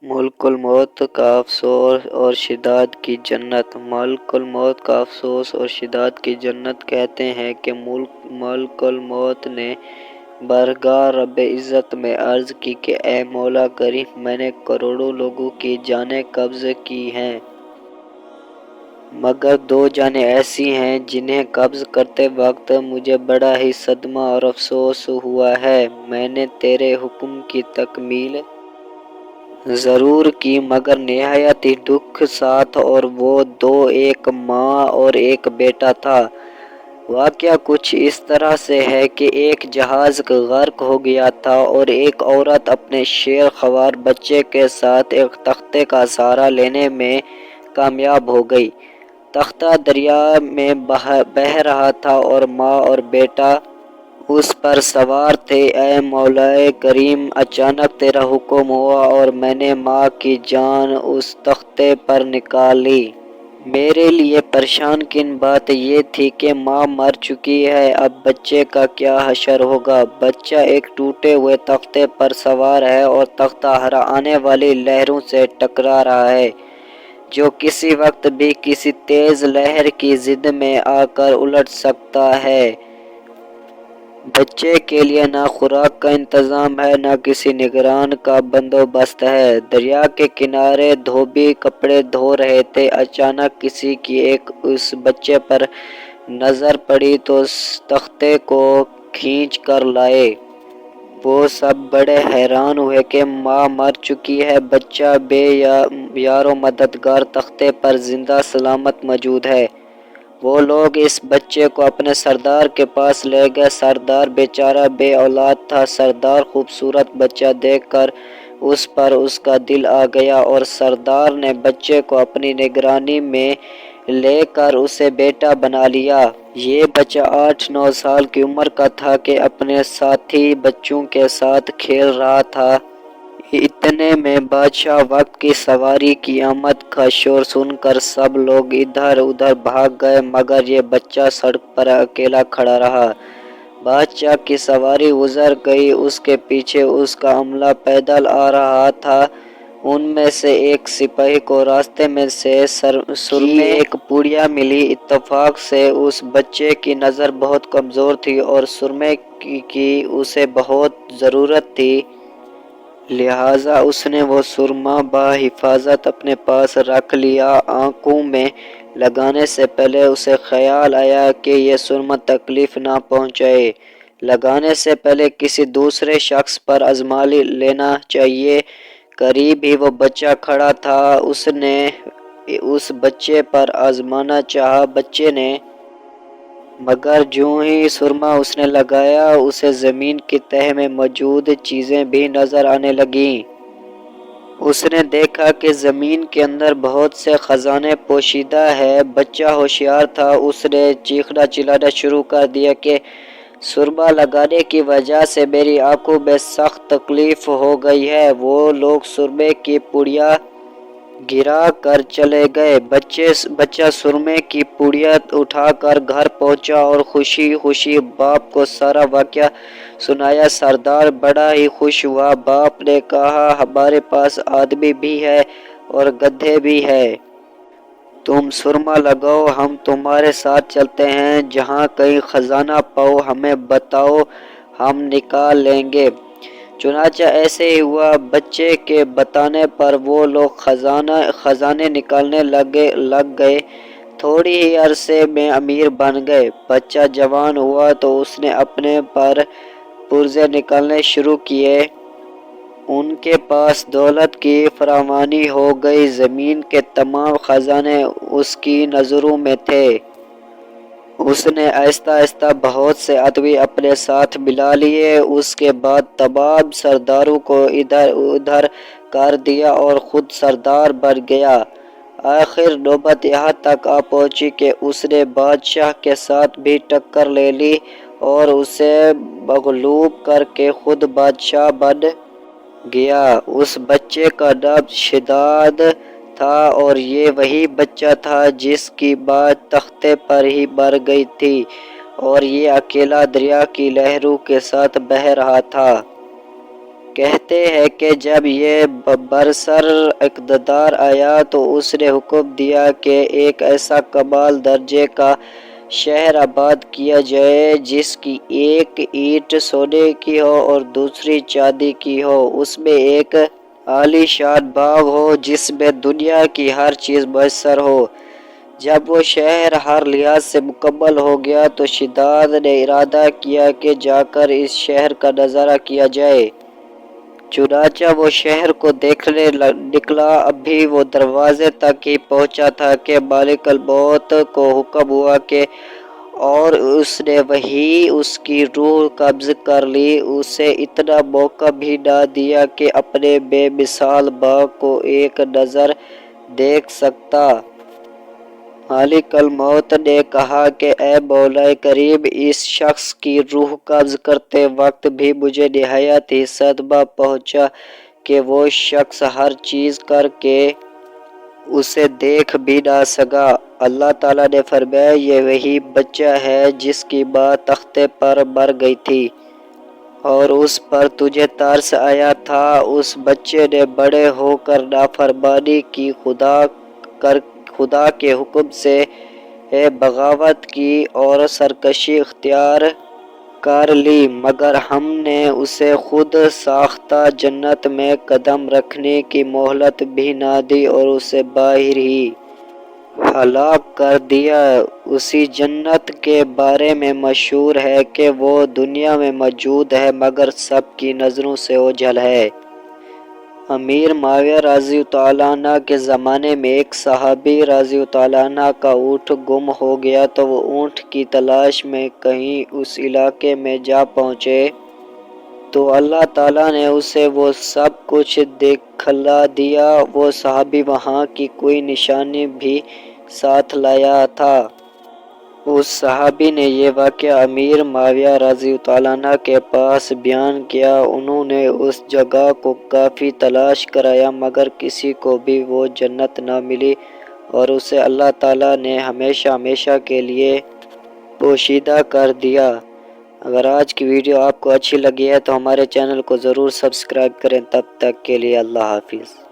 ملک الموت کا افسوس اور شدت کی جنت۔ ملک الموت کا افسوس اور شدت کی جنت کہتے ہیں کہ ملک الموت نے بارگاہ رب عزت میں عرض کی کہ اے مولا کریم، میں نے کروڑوں لوگوں کی جانیں قبض کی ہیں، مگر دو جانیں ایسی ہیں جنہیں قبض کرتے وقت مجھے بڑا ہی صدمہ اور افسوس ہوا ہے۔ میں نے تیرے حکم کی تکمیل ضرور کی مگر نہایت ہی دکھ ساتھ، اور وہ دو، ایک ماں اور ایک بیٹا تھا۔ واقعہ کچھ اس طرح سے ہے کہ ایک جہاز غرق ہو گیا تھا اور ایک عورت اپنے شیر خوار بچے کے ساتھ ایک تختے کا سہارا لینے میں کامیاب ہو گئی۔ تختہ دریا میں بہہ رہا تھا اور ماں اور بیٹا اس پر سوار تھے۔ اے مولا کریم، اچانک تیرا حکم ہوا اور میں نے ماں کی جان اس تختے پر نکال لی۔ میرے لیے پریشان کن بات یہ تھی کہ ماں مر چکی ہے، اب بچے کا کیا حشر ہوگا؟ بچہ ایک ٹوٹے ہوئے تختے پر سوار ہے اور تختہ آنے والی لہروں سے ٹکرا رہا ہے جو کسی وقت بھی کسی تیز لہر کی زد میں آ کر الٹ سکتا ہے۔ بچے کے لیے نہ خوراک کا انتظام ہے، نہ کسی نگران کا بندوبست ہے۔ دریا کے کنارے دھوبی کپڑے دھو رہے تھے۔ اچانک کسی کی اس بچے پر نظر پڑی تو اس تختے کو کھینچ کر لائے۔ وہ سب بڑے حیران ہوئے کہ ماں مر چکی ہے، بچہ بے یار و مددگار تختے پر زندہ سلامت موجود ہے۔ وہ لوگ اس بچے کو اپنے سردار کے پاس لے گئے۔ سردار بیچارہ بے اولاد تھا۔ سردار خوبصورت بچہ دیکھ کر اس پر اس کا دل آ گیا اور سردار نے بچے کو اپنی نگرانی میں لے کر اسے بیٹا بنا لیا۔ یہ بچہ 8-9 سال کی عمر کا تھا کہ اپنے ساتھی بچوں کے ساتھ کھیل رہا تھا۔ اتنے میں بادشاہ وقت کی سواری کی آمد کا شور سن کر سب لوگ ادھر ادھر بھاگ گئے مگر یہ بچہ سڑک پر اکیلا کھڑا رہا۔ بادشاہ کی سواری گزر گئی، اس کے پیچھے اس کا عملہ پیدل آ رہا تھا۔ ان میں سے ایک سپاہی کو راستے میں سے سرمے ایک پوڑیا ملی۔ اتفاق سے اس بچے کی نظر بہت کمزور تھی اور سرمے کی اسے بہت ضرورت تھی، لہٰذا اس نے وہ سرما بحفاظت اپنے پاس رکھ لیا۔ آنکھوں میں لگانے سے پہلے اسے خیال آیا کہ یہ سرما تکلیف نہ پہنچائے، لگانے سے پہلے کسی دوسرے شخص پر آزما لینا چاہیے۔ قریب ہی وہ بچہ کھڑا تھا، اس نے اس بچے پر آزمانا چاہا۔ بچے نے مگر جوں ہی سرما اس نے لگایا، اسے زمین کی تہہ میں موجود چیزیں بھی نظر آنے لگیں۔ اس نے دیکھا کہ زمین کے اندر بہت سے خزانے پوشیدہ ہیں۔ بچہ ہوشیار تھا، اس نے چیخنا چلانا شروع کر دیا کہ سرما لگانے کی وجہ سے میری آنکھوں میں سخت تکلیف ہو گئی ہے۔ وہ لوگ سرمے کی پوڑیا گرا کر چلے گئے۔ بچہ سرمے کی پوڑیا اٹھا کر گھر پہنچا اور خوشی خوشی باپ کو سارا واقعہ سنایا۔ سردار بڑا ہی خوش ہوا۔ باپ نے کہا ہمارے پاس آدمی بھی ہے اور گدھے بھی ہیں، تم سرما لگاؤ، ہم تمہارے ساتھ چلتے ہیں، جہاں کہیں خزانہ پاؤ ہمیں بتاؤ، ہم نکال لیں گے۔ چنانچہ ایسے ہی ہوا۔ بچے کے بتانے پر وہ لوگ خزانے نکالنے لگ گئے۔ تھوڑی ہی عرصے میں امیر بن گئے۔ بچہ جوان ہوا تو اس نے اپنے پر پرزے نکالنے شروع کیے۔ ان کے پاس دولت کی فراوانی ہو گئی، زمین کے تمام خزانے اس کی نظروں میں تھے۔ اس نے آہستہ آہستہ بہت سے آدمی اپنے ساتھ ملا لیے۔ اس کے بعد تمام سرداروں کو ادھر ادھر کر دیا اور خود سردار بن گیا۔ آخر نوبت یہاں تک آ پہنچی کہ اس نے بادشاہ کے ساتھ بھی ٹکر لے لی اور اسے مغلوب کر کے خود بادشاہ بن گیا۔ اس بچے کا نام شداد تھا اور یہ وہی بچہ تھا جس کی ماں تختے پر ہی مر گئی تھی اور یہ اکیلا دریا کی لہروں کے ساتھ بہہ رہا تھا۔ کہتے ہیں کہ جب یہ برسر اقتدار آیا تو اس نے حکم دیا کہ ایک ایسا کمال درجے کا شہر آباد کیا جائے جس کی ایک اینٹ سونے کی ہو اور دوسری چاندی کی ہو، اس میں ایک عالی شان باغ ہو جس میں دنیا کی ہر چیز میسر ہو۔ جب وہ شہر ہر لحاظ سے مکمل ہو گیا تو شداد نے ارادہ کیا کہ جا کر اس شہر کا نظارہ کیا جائے۔ چنانچہ وہ شہر کو دیکھنے نکلا۔ ابھی وہ دروازے تک ہی پہنچا تھا کہ ملک الموت کو حکم ہوا کہ اور اس نے وہیں اس کی روح قبض کر لی۔ اسے اتنا موقع بھی نہ دیا کہ اپنے بے مثال باغ کو ایک نظر دیکھ سکتا۔ ملک الموت نے کہا کہ اے مولا کریم، اس شخص کی روح قبض کرتے وقت بھی مجھے نہایت ہی صدمہ پہنچا کہ وہ شخص ہر چیز کر کے اسے دیکھ بھی نہ سکا۔ اللہ تعالیٰ نے فرمایا، یہ وہی بچہ ہے جس کی ماں تختے پر مر گئی تھی اور اس پر تجھے ترس آیا تھا۔ اس بچے نے بڑے ہو کر نافرمانی کی، خدا کے حکم سے بغاوت کی اور سرکشی اختیار کر لی، مگر ہم نے اسے خود ساختہ جنت میں قدم رکھنے کی مہلت بھی نہ دی اور اسے باہر ہی ہلاک کر دیا۔ اسی جنت کے بارے میں مشہور ہے کہ وہ دنیا میں موجود ہے مگر سب کی نظروں سے اوجھل ہے۔ امیر معاویہ رضی اللہ عنہ کے زمانے میں ایک صحابی رضی اللہ عنہ کا اونٹ گم ہو گیا تو وہ اونٹ کی تلاش میں کہیں اس علاقے میں جا پہنچے تو اللہ تعالیٰ نے اسے وہ سب کچھ دکھلا دیا۔ وہ صحابی وہاں کی کوئی نشانی بھی ساتھ لایا تھا۔ اس صحابی نے یہ واقعہ امیر معاویہ رضی اللہ عنہ کے پاس بیان کیا۔ انہوں نے اس جگہ کو کافی تلاش کرایا مگر کسی کو بھی وہ جنت نہ ملی اور اسے اللہ تعالیٰ نے ہمیشہ ہمیشہ کے لیے پوشیدہ کر دیا۔ اگر آج کی ویڈیو آپ کو اچھی لگی ہے تو ہمارے چینل کو ضرور سبسکرائب کریں۔ تب تک کے لیے اللہ حافظ۔